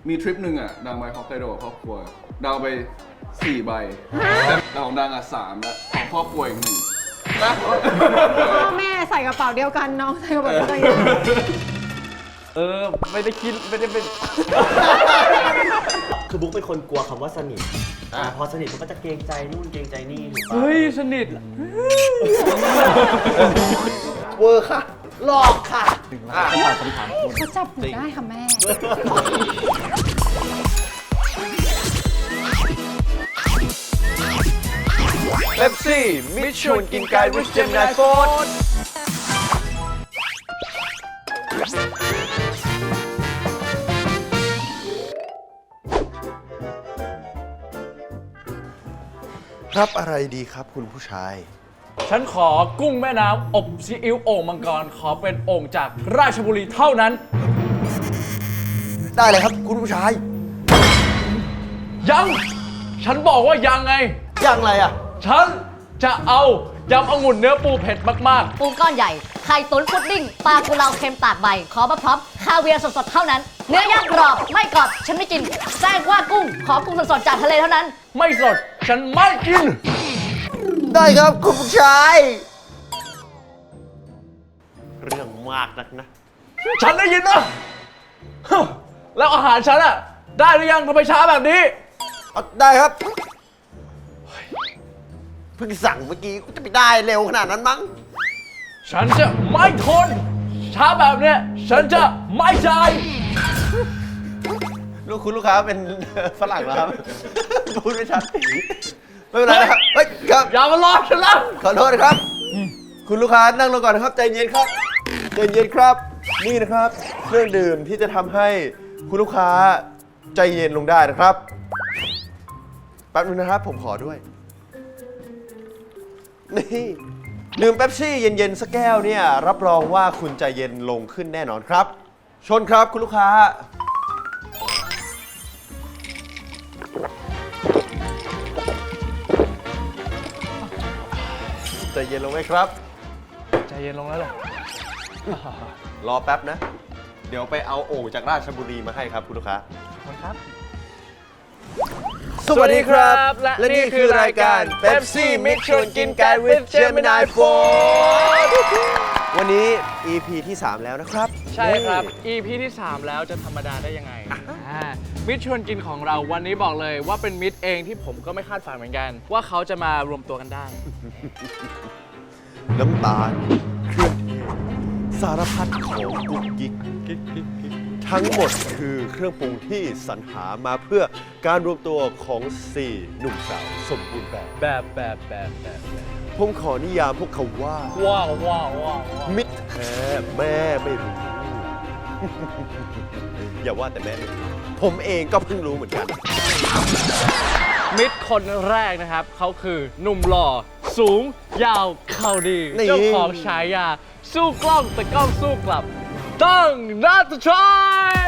มีทริปหนึ่งอ่ะดังไปฮอกไกโดกับครอบครัวดังไป4 ใบแต่ของดังอ่ะ3แล้วของครอบครัวอีก1นะ พ่อแม่ใส่กระเป๋าเดียวกันน้องใส่กระเป๋าเดียวกัน ไม่ได้คิดไม่ได้เป็น คือบุ๊กเป็นคนกลัวคำว่าสนิทพอสนิทมันก็จะเกรงใจนู่นเกรงใจนี่ถูกปะ เฮ้ยสนิท เวอร์ค่ะ หลอกค่ะ เขาจับหนูได้ค่ะแม่ เป๊ปซี่มิชชวนกินไก่วิชเจมนายโฟนรับอะไรดีครับคุณผู้ชาย ฉันขอกุ้งแม่น้ำอบซีอิ๊วโอ่งมังกรขอเป็นโอ่งจากราชบุรีเท่านั้น ได้เลยครับคุณผู้ชาย ยัง ฉันบอกว่ายังไง อย่างไรอ่ะ ฉันจะเอายำองุ่นเนื้อปูเผ็ดมาก ปูก้อนใหญ่ ไข่ตุ๋นพุดดิ้ง ปลากุเลาเค็มตากใบ ขอมาพร้อมคาเวียร์สดๆ เท่านั้น เนื้อย่างกรอบ ไม่กรอบ ฉันไม่กินแจ้งว่ากุ้ง ขอกุ้งสดๆ จากทะเลเท่านั้น ๆ ไม่สด ฉันไม่กิน ได้ครับคุณผู้ชาย เรื่องมากนักนะ ฉันได้ยินนะฮึแล้วอาหารฉันอะได้หรือยังทำไมช้าแบบนี้ ได้ครับเพิ่งสั่งเมื่อกี้ก็จะไปได้เร็วขนาดนั้นมั้ง ฉันจะไม่ทน ช้าแบบเนี้ยฉันจะไม่จ่าย ลูกคุณลูกค้าเป็น ฝรั่งเหรอครับ พูดไม่ชัดไม่เป็นไรนะครับเฮ้ยครับ อย่ามาล้อฉันนะ ขอโทษนะครับ คุณลูกค้านั่งลงก่อนนะครับใจเย็นครับใจเย็นครับ นี่นะครับเครื่องดื่มที่จะทำให้คุณลูกค้าใจเย็นลงได้นะครับแป๊บนึงนะครับผมขอด้วยนี่ดื่มเป๊ปซี่เย็นๆสักแก้วเนี่ยรับรองว่าคุณใจเย็นลงขึ้นแน่นอนครับชนครับคุณลูกค้าใจเย็นลงไหมครับ ใจเย็นลงแล้วเหรอ รอแป๊บนะ เดี๋ยวไปเอาโอ่งจากราชบุรีมาให้ครับคุณลูกค้า ขอบคุณครับ สวัสดีครับ และนี่คือรายการ Pepsi Mix ชวนกินไก่ with Gemini Food วันนี้ EP ที่ 3 แล้วนะครับ ใช่ครับ EP ที่ 3 แล้วจะธรรมดาได้ยังไงมิตรชวนกินของเราวันนี้บอกเลยว่าเป็นมิตรเองที่ผมก็ไม่คาดฝันเหมือนกัน ว่าเขาจะมารวมตัวกันได้ น้ำตาลเครื่องเทศสารพัดของกุ๊กกิ๊กทั้งหมดคือเครื่องปรุงที่สรรหามาเพื่อการรวมตัวของ 4 หนุ่มสาวสมบูรณ์แบบ ผมขอนิยามพวกเขาว่า ว้าวว้าวว้าว มิตรแท้แม่ไม่รู้ อย่าว่าแต่แม่ไม่รู้ผมเองก็เพิ่งรู้เหมือนกัน มิตรคนแรกนะครับ เขาคือหนุ่มหล่อ สูง ยาว เข่าดี นี่ เจ้าของฉายา สู้กล้องแต่กล้องสู้กลับ ต้องนัทชัย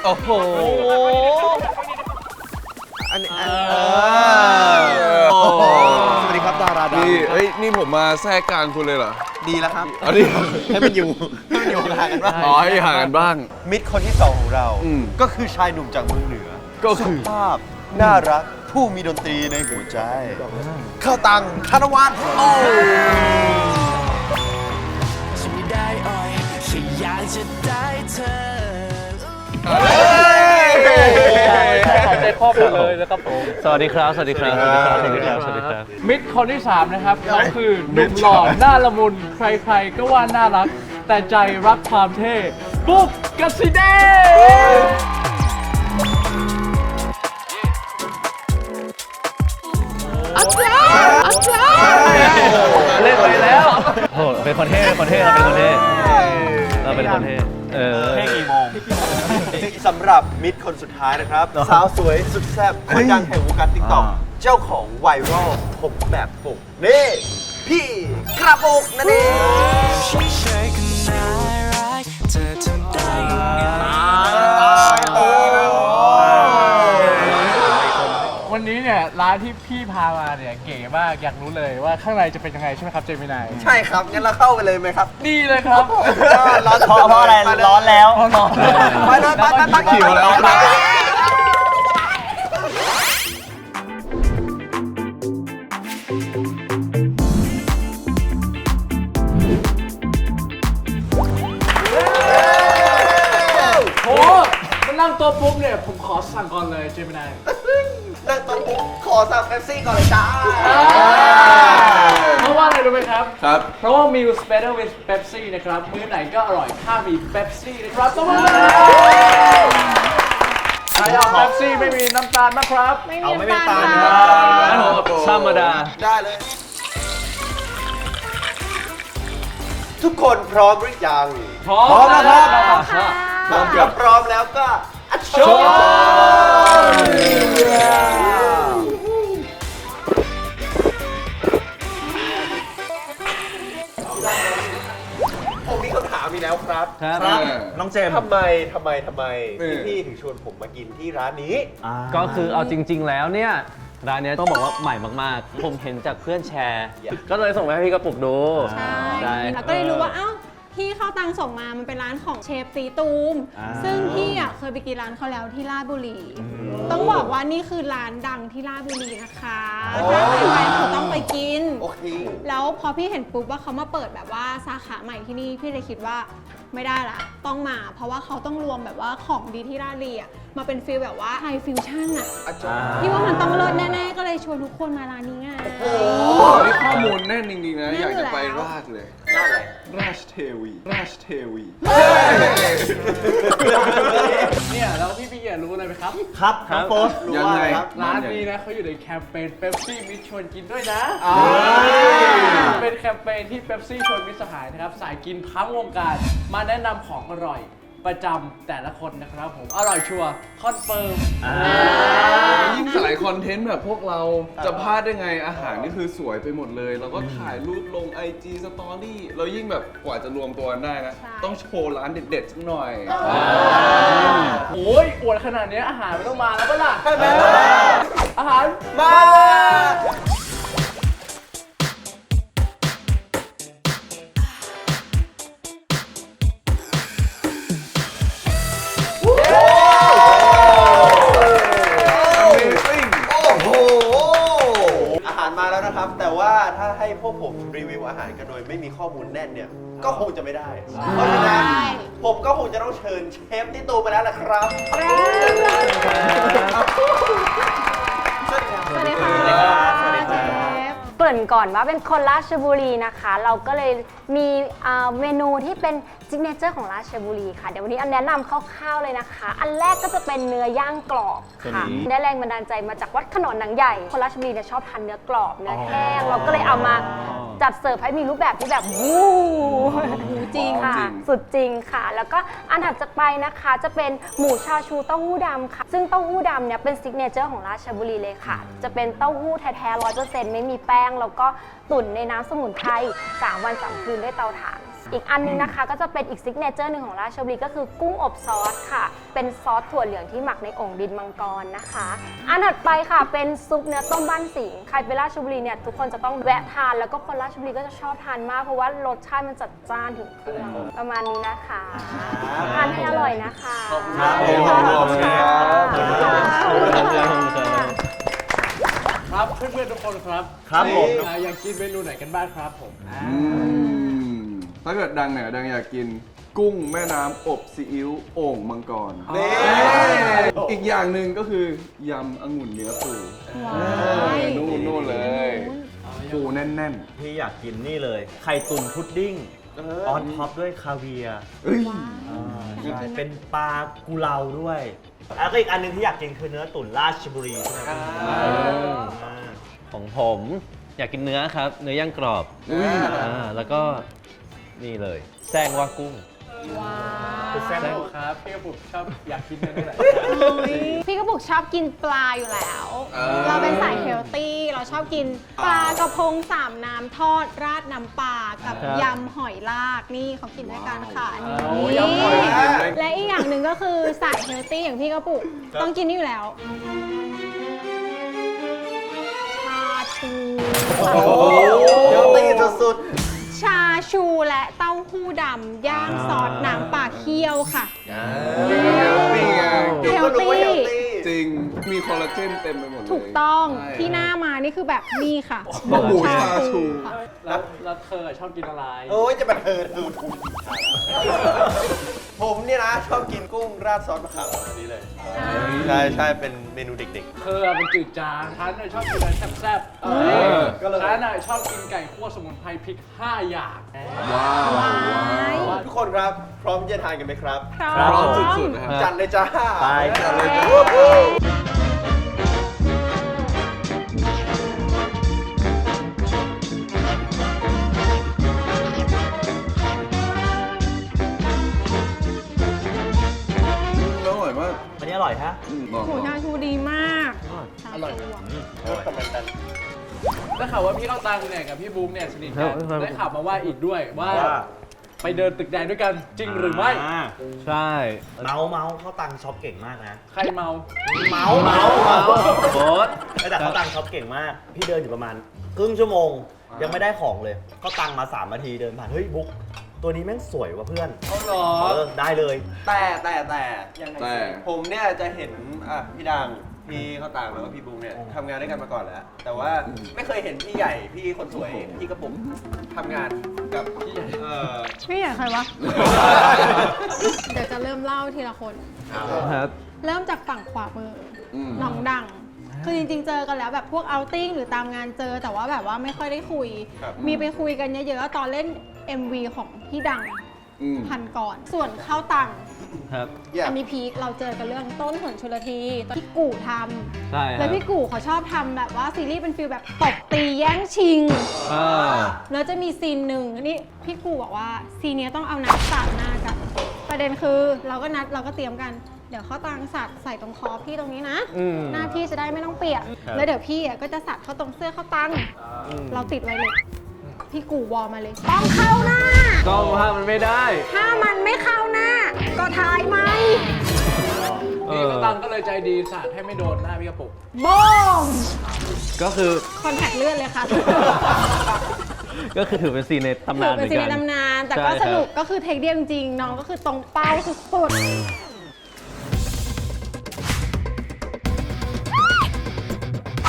โอ้โหอันนี้สวัสดีครับดาราดัง นี่เอ้ยนี่ผมมาแทรกกลางคุณเลยเหรอ ดีแล้วครับ อันนี้ ให้มันอยู่ห่างกันบ้าง อ๋อให้ห่างกันบ้าง มิตรคนที่ 2 ของเรา ก็คือชายหนุ่มจากเมืองเหนือ ก็คือ สุภาพ น่ารัก ผู้มีดนตรีในหัวใจ เข้าตังคารวัตโอ้ หายใจครอบไปเลยนะครับผม สวัสดีครับ สวัสดีครับ สวัสดีครับ สวัสดีครับ สวัสดีครับ มิตรคนที่ 3 นะครับเขาคือหนุ่มหล่อหน้าละมุน ใครๆ ก็ว่าน่ารัก แต่ใจรักความเท่ ปุ๊กกสิเดเล่นไปแล้ว โหเป็นคนเท่เป็นคนเท่เราเป็นคนเท่เราเป็นคนเท่เท่กี่โมง สำหรับมิตรคนสุดท้ายนะครับ สาวสวยสุดแซ่บคนดังแห่งวงการติ๊กต็อกเจ้าของไวรัลผมแบบปุกนี่ พี่กระปุกนั่นเอง วันนี้เนี่ย เนี่ยร้านที่พี่พามาเนี่ยเก๋มากอยากรู้เลยว่าข้างในจะเป็นยังไงใช่ไหมครับเจมินาย ใช่ครับ งั้นเราเข้าไปเลยไหมครับ ดีเลยครับ ร้อนเพราะอะไร ร้อนแล้ว ไปเลยไป หิวแล้ว โอ้มันนั่งตัวปุ๊บเนี่ยผมขอสั่งก่อนเลยเจมินาย นั่งโต๊ะปุ๊บขอสั่งเป๊ปซี่ก่อนเลยจ้า เพราะว่าอะไรรู้ไหมครับ ครับ เพราะว่ามิลสเปเดอร์วิสเ e ปซี่นะครับมื้อไหนก็อร่อยถ้ามีเ e ปซี่นะครับต้องมาใครเอาเ e ปซี่ไม่มีน้ำตาลนะครับ ไม่ เอา มี ไม่เป็น น้ำตาล ตาล ค่ะ งั้นผมเอาธรรมดา ได้เลย ทุกคนพร้อมหรือยัง พร้อม พร้อมแล้วครับ ค่ะ ถ้าพร้อมแล้วก็อัดโชว์ผมมีคำถามอีกแล้วครับ ครับ น้องเจมทำไมพี่ถึงชวนผมมากินที่ร้านนี้ ก็คือเอาจริง ๆ แล้วเนี่ยร้านเนี้ยต้องบอกว่าใหม่มากๆ ผมเห็นจากเพื่อนแชร์ ก็เลยส่งไปให้พี่กระปุกดู ใช่แล้วก็เลยรู้ว่า เอ้า พี่เข้าตังส่งมา มันเป็นร้านของเชฟตีตูม ซึ่งพี่อ่ะเคยไปกินร้านเขาแล้วที่ราชบุรี ต้องบอกว่านี่คือร้านดังที่ราชบุรีนะคะถ้าใครไปคือต้องไปกิน โอเค แล้วพอพี่เห็นปุ๊บว่าเขามาเปิดแบบว่าสาขาใหม่ที่นี่ พี่เลยคิดว่าไม่ได้ละ ต้องมา เพราะว่าเขาต้องรวมแบบว่าของดีที่ราชบุรีอ่ะมาเป็นฟิลแบบว่าไฮฟิวชั่นอ่ะพี่ว่ามันต้องเลิศแน่ๆ ก็เลยชวนทุกคนมาร้านนี้ไง โอ้นี่ข้อมูลแน่นจริงๆนะ แน่น อยากจะไป อยู่แล้ว ราชเลย ร้านอะไร ราชเทวี ราชเทวี เนี่ยแล้วพี่อยากรู้อะไรไหมครับ ครับน้องโป๊สรู้ ยัง ว่า ไง อะไรครับ ร้านนี้นะเขาอยู่ในแคมเปญเ e ปซี่มิตรชวนกินด้วยนะ เป็นแคมเปญที่เ e ปซี่ชวนมิตรสหายนะครับ สายกินทั้งวงการมาแนะนำของอร่อยประจำแต่ละคนนะครับผม อร่อยชัวร์คอนเฟิร์ม ยิ่งสายคอนเทนต์แบบพวกเราจะพลาดได้ไงอาหารนี่คือสวยไปหมดเลย แล้วก็ถ่ายรูปลง IG Story แล้วยิ่งแบบกว่าจะรวมตัวกันได้นะ ใช่ ต้องโชว์ร้านเด็ดๆสักหน่อย โอ้ยอวดขนาดนี้อาหารไม่ต้องมาแล้วปะล่ะอาหาร มา โอ้โห อาหารมาแล้วนะครับ แต่ว่าถ้าให้พวกผมรีวิวอาหารกันโดยไม่มีข้อมูลแน่นเนี่ย ก็คงจะไม่ได้ เพราะฉะนั้นผมก็คงจะต้องเชิญเชฟที่ตูมาแล้วล่ะครับ สวัสดีค่ะ สวัสดีครับ เชฟ เกริ่นก่อนว่าเป็นคนราชบุรีนะคะ เราก็เลยมีเมนูที่เป็นซิกเนเจอร์ของราชบุรีค่ะ เดี๋ยววันนี้อันแนะนำคร่าวๆเลยนะคะ อันแรกก็จะเป็นเนื้อย่างกรอบค่ะได้แรงบันดาลใจมาจากวัดขนอนหนังใหญ่ คนราชบุรีเนี่ยชอบทานเนื้อกรอบเนื้อแห้งเราก็เลยเอามาจัดเสิร์ฟให้มีรูปแบบที่แบบวู้จริงค่ะ จริง สุดจริงค่ะ แล้วก็อันถัดจากไปนะคะจะเป็นหมูชาชูเต้าหู้ดำค่ะ ซึ่งเต้าหู้ดำเนี่ยเป็นซิกเนเจอร์ของราชบุรีเลยค่ะ จะเป็นเต้าหู้แท้ๆ 100%ไม่มีแป้ง แล้วก็ตุ๋นในน้ำสมุนไพร3 วัน 3 คืนด้วยเตาถ่าน อีกอันนึงนะคะก็จะเป็นอีกซิกเนเจอร์หนึ่งของราชบุรีก็คือกุ้งอบซอสค่ะ เป็นซอสถั่วเหลืองที่หมักในโอ่งดินมังกรนะคะ อันถัดไปค่ะเป็นซุปเนื้อต้มบ้านสิงห์ใครไปราชบุรีเนี่ยทุกคนจะต้องแวะทานแล้วก็คนราชบุรีก็จะชอบทานมากเพราะว่ารสชาติมันจัดจ้านถึงเครื่องประมาณนี้นะคะทานให้อร่อยนะคะ ครับผม ครับเพื่อนๆทุกคนครับ ครับผม อยากกินเมนูไหนกันบ้างครับผม ถ้าเกิดดังเนี่ยดังอยากกินกุ้งแม่น้ำอบซีอิ๊วโอ่งมังกร นี่ อีกอย่างหนึ่งก็คือยำองุ่นเนื้อปูนู่นเลยปูแน่น พี่อยากกินนี่เลย ไข่ตุ๋นพุดดิ้งออนท็อปด้วยคาเวียร์ ๆเอ้ย ใช่เป็นปลากุเลาด้วยแล้วก็อีกอันหนึงที่อยากกินคือเนื้อตุ๋นราชบุรีใช่ไหมครับอ่า ของผมอยากกินเนื้อครับ เนื้อย่างกรอบแล้วก็นี่เลยแซงว่ากุ้ง คือแซมครับพี่กระปุกชอบอยากกินเมนูไหน พี่กระปุกชอบกินปลาอยู่แล้ว เราเป็นสายเฮลตี้ เราชอบกินปลากระพง3 น้ำทอดราดน้ำปลากับ ครับ ยำหอยลากนี่เขากินด้วยกันค่ะอันนี้ โอ้ยำหอยลาก และอีกอย่างหนึ่งก็คือสายเฮลตี้อย่างพี่กระปุกต้องกินนี่อยู่แล้ว ชู เดี๋ยวตีสุด ชาชูและเต้าหู้ดำย่างซอสน้ำปลาเคี่ยวค่ะ นี่ไง ๆเดี๋ยวก็รู้ว่าเฮลตี้ จริง มีคอลลาเจนเต็มไปหมดเลย ถูกต้อง ใช่ ที่หน้ามานี่คือแบบนี่ค่ะ หมูชาชู ค่ะ แล้วเธอชอบกินอะไร โอ้ยจะมาเทินดูถูกผมเนี่ยนะชอบกินกุ้งราดซอสมะขามแบบนี้เลย ใช่ใช่เป็นเมนูเด็ก เธอเป็นจืดจางฉันน่ะชอบกินอะไรแซ่บๆฉันน่ะชอบกินไก่คั่วสมุนไพรพริก 5 อย่าง ว้าว ๆ ทุกคนครับ พร้อมจะทานกันไหมครับ พร้อม ร้อนสุดๆนะครับ จัดเลยจ้า ไป จัดเลยจ้า อร่อยมาก อันนี้อร่อยฮะ บอก หมูชาชูดีมากอร่อย ได้ข่าวว่าพี่เข้าตังเนี่ยกับพี่บูมเนี่ยสนิทกันได้ข่าวมาว่าอีกด้วยว่าไปเดินตึกแดงด้วยกันจริงหรือไม่ ใช่ เมาเข้าตังช็อปเก่งมากนะ ใครเมา เมาโบ๊ทแต่เขาตังช็อปเก่งมาก พี่เดินอยู่ประมาณครึ่งชั่วโมง ยังไม่ได้ของเลยเขาตังมา3 นาทีเดินผ่าน เฮ้ยบุ๊กตัวนี้แม่งสวยว่ะเพื่อน เอาเหรอ ได้เลย แต่ยังไง แต่ ผมเนี่ยจะเห็นพี่ดังพี่ข้าวตางแล้วก็พี่บูมเนี่ยทำงานด้วยกันมาก่อนแล้ว แต่ว่าไม่เคยเห็นพี่ใหญ่พี่คนสวยพี่กระปุกทำงานกับพี่ใหญ่ พี่อยากใครวะ เดี๋ยวจะเริ่มเล่าทีละคน ครับ เริ่มจากฝั่งขวามืออ ม น้องดัง คือจริงๆ เจอกันแล้วแบบพวกเอาติ้งหรือตามงานเจอ แต่ว่าแบบว่าไม่ค่อยได้คุย มีไปคุยกันเยอะๆ ตอนเล่น MV ของพี่ดัง อืม พันก่อน ส่วนเข้าตัง ครับ อันนี้พีคเราเจอกันเรื่องต้นหนชลทีตอนที่กู่ท ใช่ ำ ครั แล้ บ วพี่กู่เขาชอบทำแบบว่าซีรีส์เป็นฟิลแบบตบตีแย่งชิง อ่า แล้วจะมีซีนหนึ่งนี่พี่กูบอกว่าซีนเนี้ยต้องเอานัดสาดหน้ากัน ประเด็นคือเราก็นัดเราก็เตรียมกัน เดี๋ยวเข้าตังสัดใส่ตรงคอพี่ตรงนี้นะ อืม หน้าพี่จะได้ไม่ต้องเปียก ครับ แล้วเดี๋ยวพี่อ่ะก็จะสัดเข้าตรงเสื้อเข้าตังเราติดไว้เลย พี่กูวอลมาเลยต้องเข้าหน้า กล้องภาพมันไม่ได้ ถ้ามันไม่เข้าหน้า ก็ถ่ายไหม นี่ก็ตังก็เลยใจดีสาดให้ไม่โดนหน้าพี่กระปุก โบง ก็คือ คอนแทคเลือดเลยค่ะ ก็คือถือเป็นซีนในตำนานเหมื เป็ อน น ซี กัน ในตำนาน แต่ ใช่ ก็ ครับ สนุกก็คือเทคเดียวจริงๆน้องก็คือตรงเป้าสุดๆ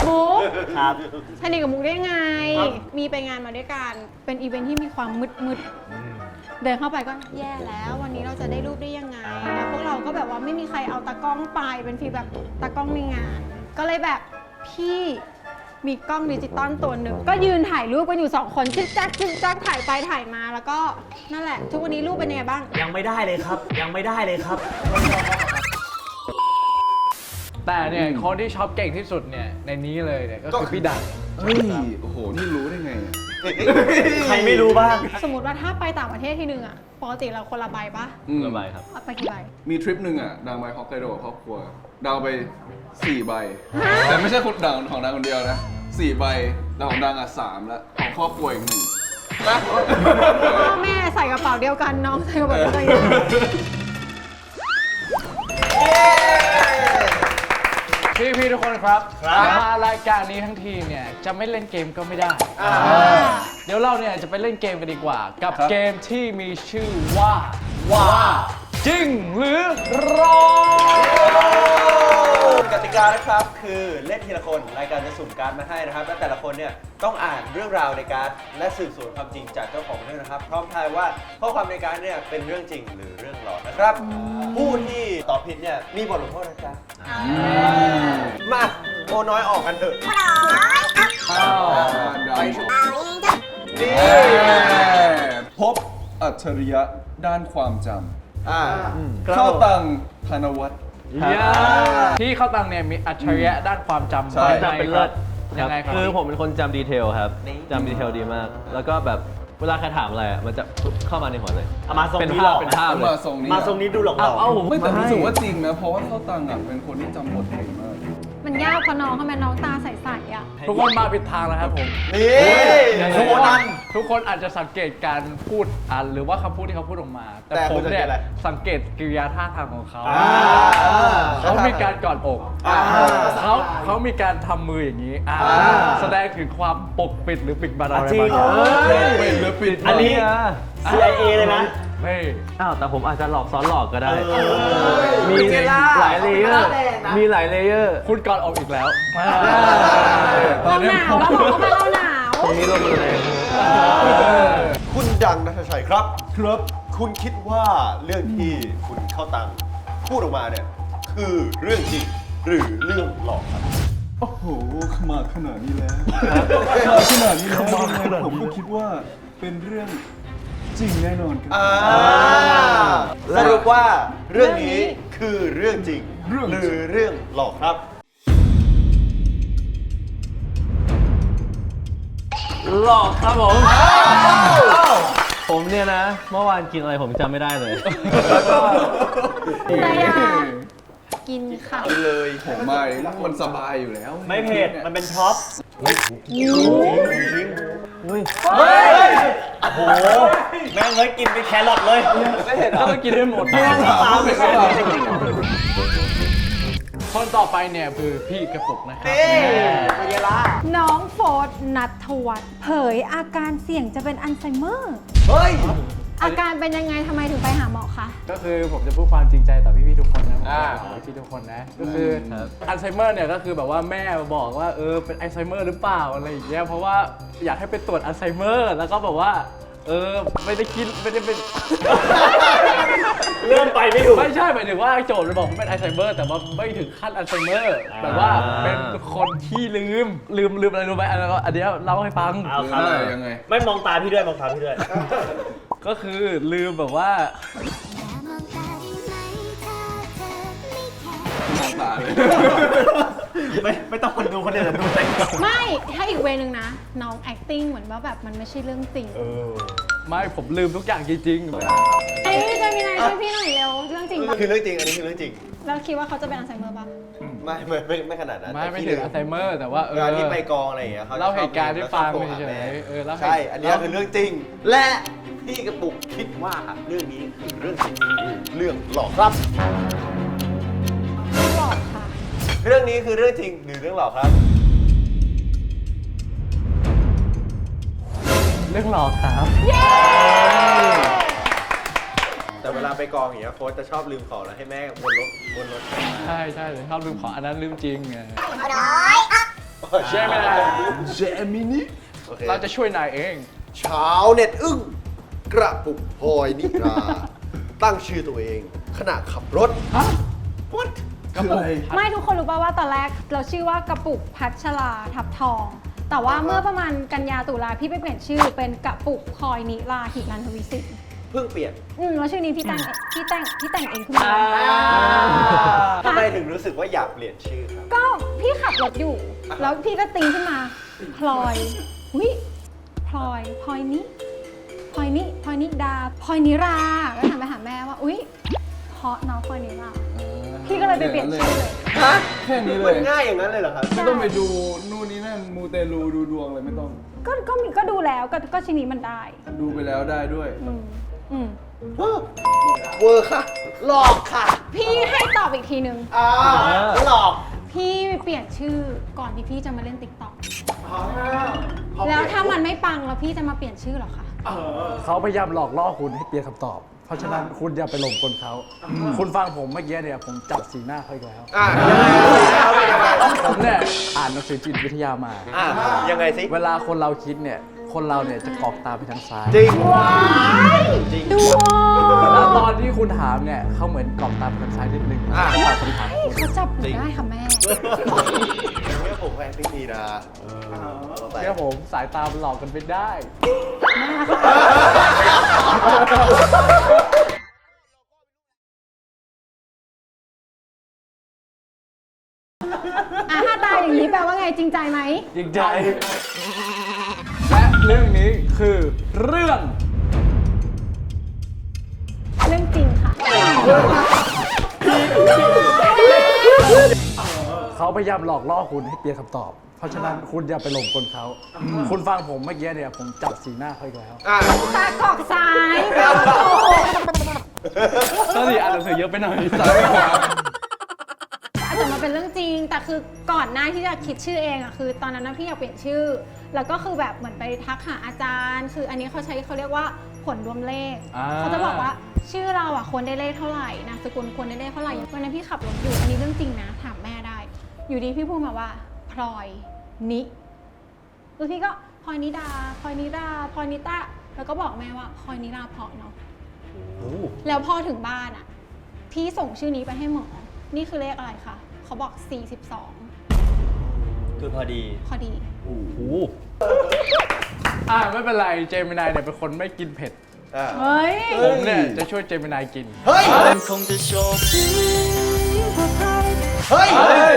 มุก ครับ สนิทกับมุกได้ไง มีไปงานมาด้วยกัน เป็นอีเวนท์ที่มีความมืดๆ เดินเข้าไปก็แย่แล้ว วันนี้เราจะได้รูปได้ยังไง แล้วพวกเราก็แบบว่าไม่มีใครเอาตากล้องไป เป็นฟีลแบบตากล้องในงาน ก็เลยแบบพี่มีกล้องดิจิตอลตัวหนึ่ง ก็ยืนถ่ายรูปกันอยู่ 2 คนจึ๊กจักจึ๊กจักถ่ายไปถ่ายมา แล้วก็นั่นแหละ ทุกวันนี้รูปเป็นยังไงบ้าง ยังไม่ได้เลยครับ ยังไม่ได้เลยครับ แต่เนี่ยคนที่ช็อปเก่งที่สุดเนี่ยในนี้เลยเนี่ยก็คือพี่ดัง เฮ้ย โอ้โห นี่รู้ได้ไงอะ ใครไม่รู้บ้าง สมมติว่าถ้าไปต่างประเทศทีนึงอะปกติเราคนละใบปะ อืม ระบายครับ เอาไปกี่ใบ มีทริปหนึ่งอ่ะดังไปฮอกไกโดกับครอบครัวดาวไป 4 ใบ แต่ไม่ใช่คนดังของดังคนเดียวนะ 4 ใบแต่ของดังอ่ะ 3 แล้ว ของครอบครัวอีก 1นะ พ่อแม่ใส่กระเป๋าเดียวกันน้องใส่กระเป๋าเดียวกัน พี่ทุกคนครับ ครับ มารายการนี้ทั้งทีเนี่ยจะไม่เล่นเกมก็ไม่ได้ เดี๋ยวเราเนี่ยจะไปเล่นเกมกันดีกว่า กับเกมที่มีชื่อว่าจริงหรือรอง กติกานะครับคือเล่นทีละคนรายการจะสุ่มการ์ดมาให้นะครับและแต่ละคนเนี่ยต้องอ่านเรื่องราวในการ์ดและสืบสวนความจริงจากเจ้าของเรื่องนะครับ พร้อมทายว่าข้อความในการ์ดเนี่ยเป็นเรื่องจริงหรือเรื่องหลอนนะครับ ผู้ที่ตอบผิดเนี่ยมีบทลงโทษนะจ๊ะมาโอน้อยออกกันเถอะไปชุบนี่ พบอัจฉริยะด้านความจ อ่า ำเข้าตังธนวัฒน์ ที่เข้าตังเนี่ยมีอัจฉริยะด้านความจำ ใช่ ภายใน เป็น ค เลิ รับ ศ ยังไงครับ คือผมเป็นคนจำดีเทลครับจำดีเทลดีมาก แล้วก็แบบเวลาใครถามอะไรอะมันจะเข้ามาในหัวเลย เอามาทรง เป็น นี้ ภา หล พ อก เป็นภาพเลย มาทรงนี้ มาทรงนี้ดูหลอก เอา ไม่แต่รู้สึกว่าจริงนะ เพราะว่าเข้าตังอ่ะเป็นคนที่จำบทเก่งมาก มันยากเพราะน้องทำไมน้องตาใสๆอ่ะ ทุกคนมาผิดทางแล้วครับผม นี่ ทุกคนอาจจะสังเกตการพูดหรือว่าคำพูดที่เขาพูดออกมา แต่ แต่ ผ คุ ม ณสังเก เนี่ย ตอะไร สังเกตกิริยาท่าทางของเขา เขา เขามีการกอดอก อ่า เขามีการทำมืออย่างนี้แสดงถึงความปกปิดหรือปิดบังอะไร จริง บางอย่าง เป็นหรือปิด อันนี้ CIA เลยนะ ไม่ อ้าวแต่ผมอาจจะหลอกซ้อนหลอกก็ได้ มีหลายเลเยอร์ มีหลายเลเยอร์ คุณกอดอกอีกแล้ว เราหนาวแล้วบอกเขามาเราหนาว ตรงนี้ลมมันแรง คุณดังนัทชัยครับ ครับ คุณคิดว่าเรื่องที่คุณเข้าตังพูดออกมาเนี่ย คือเรื่องจริงหรือเรื่องหลอกครับ โอ้โหมาขนาดนี้แล้วมาขนาดนี้แล้วยังไงผมก็คิดว่าเป็นเรื่องจริงแน่นอนครับ สรุปว่าเรื่องนี้คือเรื่องจริง เรื่อง ห จริง รือเรื่องหลอกครับ หลอกครับผม ผมเนี่ยนะ เมื่อวานกินอะไรผมจำไม่ได้เลย อะไรอ่ะ กินค่ะ เลย ผมไม่มันสบายอยู่แล้ว ไม่เผ็ด มันเป็นท็อป เฮ้ย โอ้โห แม่งเลยกินเป็นแครอทเลย ไม่เห็นก็ต้องกินให้หมด ตามไปก่อน คนต่อไปเนี่ยคือพี่กระปุกนะครับ น้องโฟร์ธนัทวัฒน์เผยอาการเสี่ยงจะเป็นอัลไซเมอร์ เฮ้ย อาการเป็นยังไงทำไมถึงไปหาหมอคะ ก็คือผมจะพูดความจริงใจต่อพี่ๆทุกคนนะพี่ทุกคนนะ ก็คืออัลไซเมอร์เนี่ยก็คือแบบว่าแม่บอกว่าเป็นอัลไซเมอร์หรือเปล่าอะไรอย่างเงี้ยเพราะว่าอยากให้ไปตรวจอัลไซเมอร์แล้วก็แบบว่าไม่ได้คิดไม่ได้เป็น เริ่มไปไม่ถูก ไม่ใช่หมายถึงว่าโจทย์มันบอกว่าเป็นอัลไซเมอร์แต่ว่าไม่ถึงขั้นอัลไซเมอร์แบบว่าเป็นคนที่ลืมอะไรรู้ไหมอันเนี้ยเล่าให้ฟัง เอาครับ ยังไง ไม่มองตาพี่ด้วย มองตาพี่ด้วย ก็คือลืมแบบว่า มองตาเลย ไม่ต้องคนดูคนเดียวดูเต็ม ไม่ถ้าอีกเวนึงนะ น้อง acting เหมือนว่าแบบมันไม่ใช่เรื่องจริง ไม่ผมลืมทุกอย่างจริงๆ เอ้ยเจะมีนายช่วยพี่หน่อยเร็ว เรื่องจริงปะ คือเรื่องจริง อันนี้คือเรื่องจริง แล้วคิดว่าเขาจะเป็นอัลไซเมอร์ปะ ไม่ขนาดนั้น ไม่ถึงอัลไซเมอร์แต่ว่าเวลาที่ไปกองอะไรอย่างเงี้ยเขาจะ เล่าเหตุการณ์ให้ฟัง ชอบโทรหา เฉ แม่ ยๆเล่า ใช่ อันนี้คือเรื่องจริง และพี่กระปุกคิดว่าเรื่องนี้คือเรื่องจริงหรือเรื่องหลอกครับ ไม่บอกค่ะ เรื่องนี้คือเรื่องจริงหรือเรื่องหลอกครับ เรื่องหลอกครับ แต่เวลาไปกองอย่างเงี้ยโค้ชจะชอบลืมของแล้วให้แม่วนรถ ใช่เลยชอบลืมของอันนั้นลืมจริงไงใช่ไหมล่ะ เจมินี่ โอเค เราจะช่วยนายเอง ชาวเน็ตอึ้งกระปุกพลอยนิรา ตั้งชื่อตัวเองขณะขับรถ What คืออะไร ไม่ทุกคนรู้ป่าวว่าตอนแรกเราชื่อว่ากระปุกพัชราทับทอง แต่ว่าเมื่อประมาณกันยาตุลาพี่ไปเปลี่ยนชื่อเป็นกระปุกพลอยนิราหิรันทวิสิทธิ์ เพิ่งเปลี่ยน แล้วชื่อนี้พี่แต่งเองขึ้นมา ทำไมถึงรู้สึกว่าอยากเปลี่ยนชื่อครับ ก็พี่ขับรถอยู่ แล้วพี่ก็ติ้งขึ้นมาพลอยวิพลอยนิดาพลอยนิราก็ถามไปหาแม่ว่าอุ๊ยเพราะน้องพลอยนิราพี่ก็เลยไปเปลี่ยนชื่อเลย ฮะ แค่นี้เล มัน ย ง่ายอย่างนั้นเลยเหรอครับ ไม่ต้องไปดูนู่นนี่นั่นมูเตลูดูดวงอะไรไม่ต้อง ก็ดูแล้วก็ชิ้นนี้มันได้ ดูไปแล้วได้ด้วย อืม เวอร์ค่ะ หลอกค่ะ พี่ให้ตอบอีกทีนึง หลอก พี่ไปเปลี่ยนชื่อก่อนที่พี่จะมาเล่นติ๊กต็อกแล้วถ้ามันไม่ปังแล้วพี่จะมาเปลี่ยนชื่อเหรอคะ เขาพยายามหลอกล่อคุณให้เปลี่ยนคำตอบ เพราะฉะนั้นคุณอย่าไปหลงกลเขา คุณฟังผมเมื่อกี้เนี่ยผมจับสีหน้าเขาอีกแล้ว ผมเนี่ยอ่านหนังสือจิตวิทยามา ยังไงสิ เวลาคนเราคิดเนี่ย คนเราเนี่ยจะกรอกตาไปทางซ้าย จริง ดู แล้วตอนที่คุณถามเนี่ยเขาเหมือนกรอกตาไปทางซ้ายนิดนึงตอบคำถามคุณ เขาจับหนูได้ค่ะแม่ แม่ผมแอนติ้งดีนะ เชื่อผมสายตามันหลอกกันไปได้ ถ้าตาอย่างนี้แปลว่าไงจริงใจไหม จริงใจ และเรื่องนี้คือเรื่อง เรื่องจริงค่ะ ค เขาพยายามหลอกล่อคุณให้เปลี่ยนคำตอบ เพราะฉะนั้นคุณอย่าไปหลงกลเขา คุณฟังผมเมื่อกี้เนี่ยผมจับสีหน้าเขาอีกแล้ว ตากอกซ้าย ก็สิอ่านหนังสือเยอะไปหน่อย ซ้ายขวา อาจจะมาเป็นเรื่องจริง แต่คือก่อนหน้าที่จะคิดชื่อเองอะคือตอนนั้นนะพี่อยากเปลี่ยนชื่อ แล้วก็คือแบบเหมือนไปทักหาอาจารย์ คืออันนี้เขาเรียกว่าผลรวมเลข เขาจะบอกว่าชื่อเราอะควรได้เลขเท่าไหร่นามสกุลควรได้เลขเท่าไหร่วันนั้นพี่ขับรถอยู่อันนี้เรื่องจริงนะถามแม่ได้ อยู่ดีพี่พูดมาว่าพลอยนิแล้วพี่ก็พลอยนิดาพลอยนิดาพลอยนิตาแล้วก็บอกแม่ว่าพลอยนิดาเพราะเนาะแล้วพอถึงบ้านอะพี่ส่งชื่อนี้ไปให้หมอนี่คือเลขอะไรคะเขาบอก 42 คือพอดี พอดี ไม่เป็นไร เจมินายเนี่ยเป็นคนไม่กินเผ็ด เฮ้ย ผมเนี่ยจะช่วยเจมินายกิน เฮ้ย เฮ้ย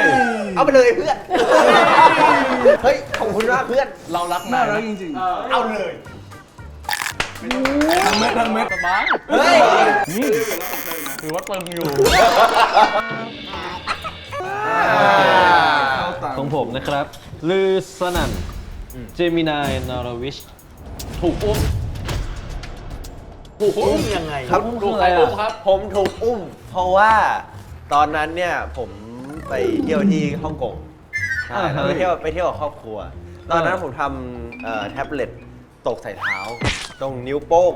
เอาไปเลยเพื่อน เฮ้ย ขอบคุณมากเพื่อน เรารัก น่าน าย รักจริง เอาเลย ๆทั้งเม็ดทั้งเม็ด สบาย เฮ้ย นี่ถือว่าตึงอยู่ เข้าตาม ของผมนะครับลือสนั่นเจมินายนารวิช ถูกอุ้ม อุ้มยังไง ครับ ถูกใครอุ้มครับ ผมถูกอุ้ม เพราะว่าตอนนั้นเนี่ยผมไปเที่ยวที่ฮ่องกงใช่แล้วไปเที่ยวกับครอบครัว ตอนนั้นผมทำแท็บเล็ตตกใส่เท้า ตรงนิ้วโป้ง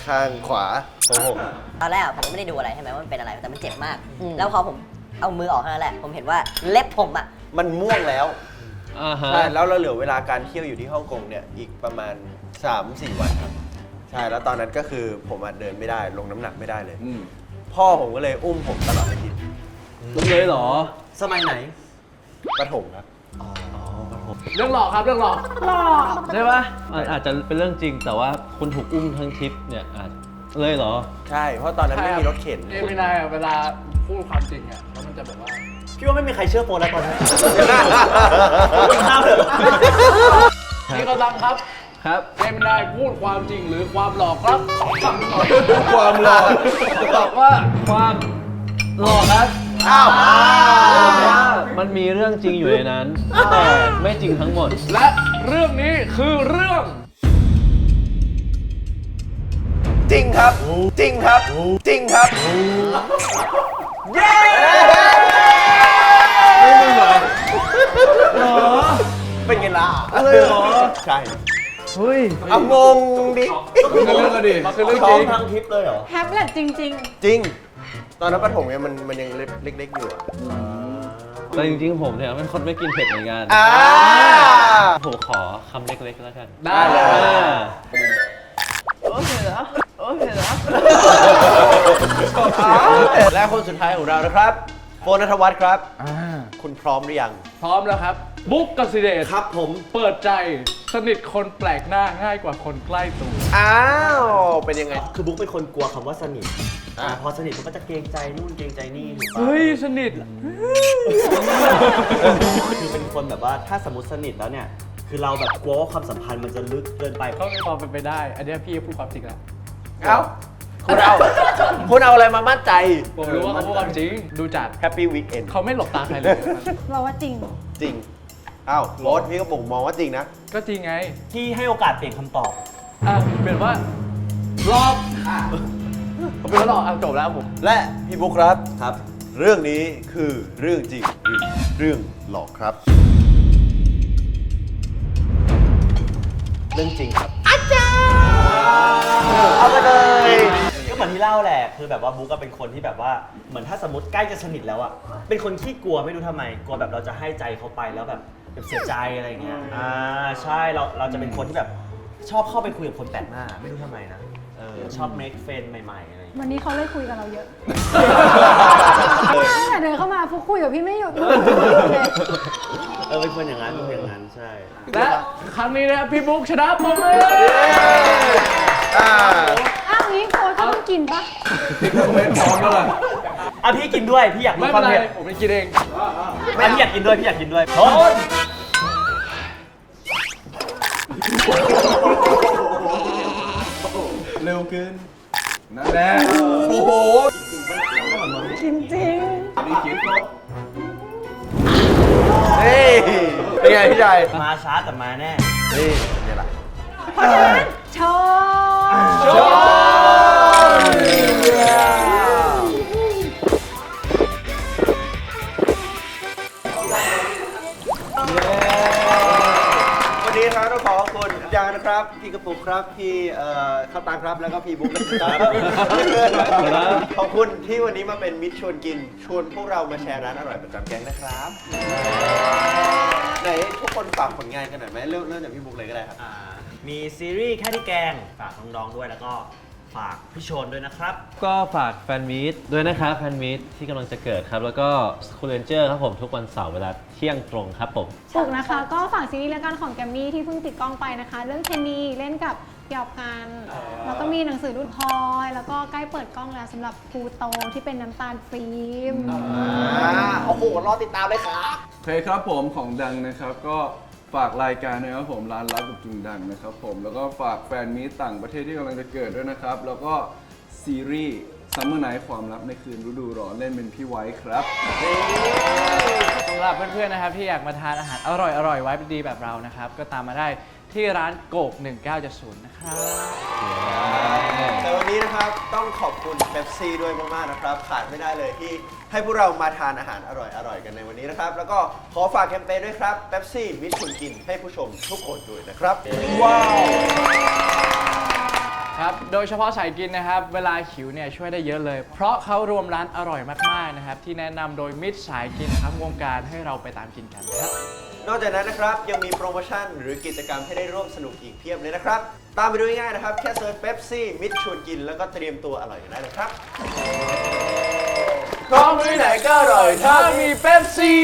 ข้างขวาของผม ตอนแรกผมไม่ได้ดูอะไรใช่ไหมว่ามันเป็นอะไรแต่มันเจ็บมาก แล้วพอผมเอามือออกเท่านั้นแหละผมเห็นว่าเล็บผมอะ มันม่วงแล้ว ฮะ ใช่ แล้วเราเหลือเวลาการเที่ยวอยู่ที่ฮ่องกงเนี่ยอีกประมาณ 3-4 วันครับ ใช่ แล้วตอนนั้นก็คือผมเดินไม่ได้ ลงน้ำหนักไม่ได้เลย พ่อผมก็เลยอุ้มผมตลอดอาทิตย์ รู้เลยเหรอ สมัยไหน ประถมครับ เรื่องหลอกครับเรื่องหลอก ใช่ปะมันอาจจะเป็นเรื่องจริงแต่ว่าคุณถูกอุ้มทั้งทริปเนี่ยอาจเลยเหรอ ใช่ เพราะตอนนั้นไม่มีรถเข็น เจมินายอะเวลาพูดความจริงอะแล้วมันจะแบบว่า พี่ว่าไม่มีใครเชื่อโฟนแล้วตอนนี้ข้ามเถอะ นี่ก็ดังครับ ครับ เจมินายพูดความจริงหรือความหลอกครับ ความหลอก ตอบว่าความหลอกครับ อ้าว มันมีเรื่องจริงอยู่ในนั้น แต่ไม่จริงทั้งหมด และเรื่องนี้คือเรื่อง จริงครับ จริงครับ จริงครับ เย้ เป็นไงล่ะเลยเหรอ ใช่ เฮ้ย เอางงดิ เรื่องก็ดี มันคือเรื่อง ซ้ จ อ ริ ม ง ทั้งทริปเลยเหรอ แท็บเล็ตจริง จริง ตอนนั้นประถมเนี่ยมันยังเล็กๆอยู่อะ แต่จริงๆผมเนี่ยเป็นคนไม่กินเผ็ดเหมือนกัน อ่า ผมขอคำเล็กๆแล้วกัน ได้เลย โอเคแล้วโอเคแล้ว และคนสุดท้ายของเรานะครับ โฟนณัฐวัฒน์ครับ คุณพร้อมหรือยัง พร้อมแล้วครับ บุ๊กกสิเดช ครับผม เปิดใจสนิทคนแปลกหน้าง่ายกว่าคนใกล้ตัว อ้าว เป็นยังไง คือบุ๊กเป็นคนกลัวคำว่าสนิทพอสนิทมันก็จะเกรงใจนู่นเกรงใจนี่ถูกปะ เฮ้ย สนิท คือเป็นคนแบบว่าถ้าสมมติสนิทแล้วเนี่ย คือเราแบบกลัวว่าความสัมพันธ์มันจะลึกเกินไป ก็มีความเป็นไปได้ อันเนี้ยพี่พูดความจริงแล้ว เอ้า คุณเอาอะไรมามั่นใจ ผมรู้ว่าเขาพูดความจริง ดูจาก แฮปปี้วีคเอน เขาไม่หลบตาใครเลย ๆ เราว่าจริง จริง อ้าวโรสพี่ก็บอกมองว่าจริงนะ ก็จริงไง ที่ให้โอกาสเปลี่ยนคำตอบ เปลี่ยนว่าหลอกผมเป็นว่าหลอกจบแล้วผม และพี่บุ๊คครับ ครับ เรื่องนี้คือเรื่องจริงหรือเรื่องหลอกครับ เรื่องจริงครับ อาจารย์เอาไปเลย ก็เหมือนที่เล่าแหละ คือแบบว่าบุ๊กก็เป็นคนที่แบบว่า เหมือนถ้าสมมติใกล้จะสนิทแล้วอะเป็นคนขี้กลัวไม่รู้ทำไม กลัวแบบเราจะให้ใจเขาไปแล้วแบบเสียใจอะไรเงี้ย ใช่ เราจะเป็นคนที่แบบชอบเข้าไปคุยกับคนแปลกหน้า ไม่รู้ทำไมนะ ชอบ make friend ใหม่ๆอะไรอย่างเงี้ย วันนี้เขาเลยคุยกับเราเยอะตั้งแต่เดินเข้ามาฟุกคุยกับพี่ไม่หยุดเลย เป็นคนอย่างนั้นเป็นคนอย่างนั้น ใช่ และครั้งนี้นะครับพี่บุ๊กชนะผมเลย อ้าวงี้โค้ชเขาต้องกินปะ ไม่พร้อมแล้วล่ะ พี่กินด้วย พี่อยากรู้ ไม่ ควา เป็ ม นไร เผ็ด ผมไปกินเอง พี่อยากกินด้วย พี่อยากกินด้วยทน เร็วเกิน นั่นแหละ โอ้โห กินจริง นี่คิด เป็นไงพี่ชาย มาช้าแต่มาแน่ นี่เนี่ยล่ะ เพราะฉะนั้นโชว์ วันนี้นะครับต้องขอบคุณยังนะครับ พี่กระปุกครับ พี่ข้าวตังครับ แล้วก็พี่บุ๊กนะครับขอบคุณที่วันนี้มาเป็นมิตรชวนกิน ชวนพวกเรามาแชร์ร้านอร่อยประจำแก๊งนะครับ ไหนทุกคนฝากผลงานกันหน่อยไหมเริ่มจากพี่บุ๊กเลยก็ได้ครับ มีซีรีส์แค่ที่แกง ฝากน้องๆด้วยแล้วก็ฝากพี่โชนด้วยนะครับ ก็ฝากแฟนมีตด้วยนะครับแฟนมีตที่กำลังจะเกิดครับ แล้วก็สคูลเลนเจอร์ครับผมทุกวันเสาร์เวลาเที่ยงตรงครับผม ปุกนะคะก็ฝากซีรีส์รายการของแกมมี่ที่เพิ่งติดกล้องไปนะคะ เรื่องเทนนีเล่นกับหยอกกัน แล้วก็มีหนังสือรุ่นพลอย แล้วก็ใกล้เปิดกล้องแล้วสำหรับภูโตที่เป็นน้ำตาลฟิล์ม โอ้โห รอติดตามเลยครับ โอเคครับผมของดังนะครับก็ฝากรายการนะครับผมร้านลับกับจุงดังนะครับผมแล้วก็ฝากแฟนมีตต่างประเทศที่กำลังจะเกิดด้วยนะครับ แล้วก็ซีรีส์ซัมเมอร์ไนท์ความลับในคืนฤดูร้อนเล่นเป็นพี่ไว้ครับ สำหรับเพื่อนๆนะครับที่อยากมาทานอาหารอร่อยๆไว้ดีแบบเรานะครับ ก็ตามมาได้ที่ร้านโกก1970นะครับ แต่วันนี้นะครับต้องขอบคุณเ e ปซี่ด้วยมากๆนะครับขาดไม่ได้เลยที่ให้พวกเรามาทานอาหารอร่อยๆกันในวันนี้นะครับ แล้วก็ขอฝากแคมเปญด้วยครับเ e ปซี่มิตรชวนกินให้ผู้ชมทุกคนด้วยนะครับ ว้าว ครับ โดยเฉพาะสายกินนะครับ เวลาหิวเนี่ยช่วยได้เยอะเลย เพราะเขารวมร้านอร่อยมากๆนะครับที่แนะนำโดยมิตรสายกินทั้งวงการให้เราไปตามกินกันนะครับ นอกจากนั้นนะครับยังมีโปรโมชั่นหรือกิจกรรมให้ได้ร่วมสนุกอีกเพียบเลยนะครับ ตามไปดูง่ายๆนะครับ แค่เซิร์ชเ e ปซี่มิตรชวนกินแล้วก็เตรียมตัวอร่อยกันได้เลยครับพร้อมที่ไหนก็อร่อยถ้ามีเ e ปซี่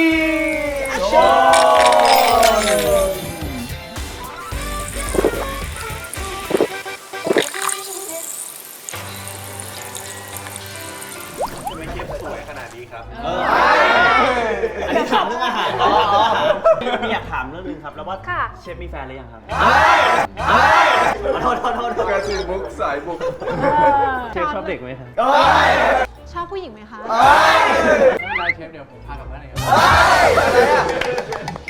ทำไมเชฟสวยขนาดนี้ครับ อันนี้ถามเรื่องอาหารถามเรื่องอาหารมีอยากถามเรื่องนึงครับ แล้วว่า ค่ะ เชฟมีแฟนหรือยังครับ โทษ กระสีบุกสายบุก เชฟชอบเด็กไหมครับ ชอบผู้หญิงไหมคะ ไม่เป็นไรเชฟเดี๋ยวผมพากลับบ้านเองครับ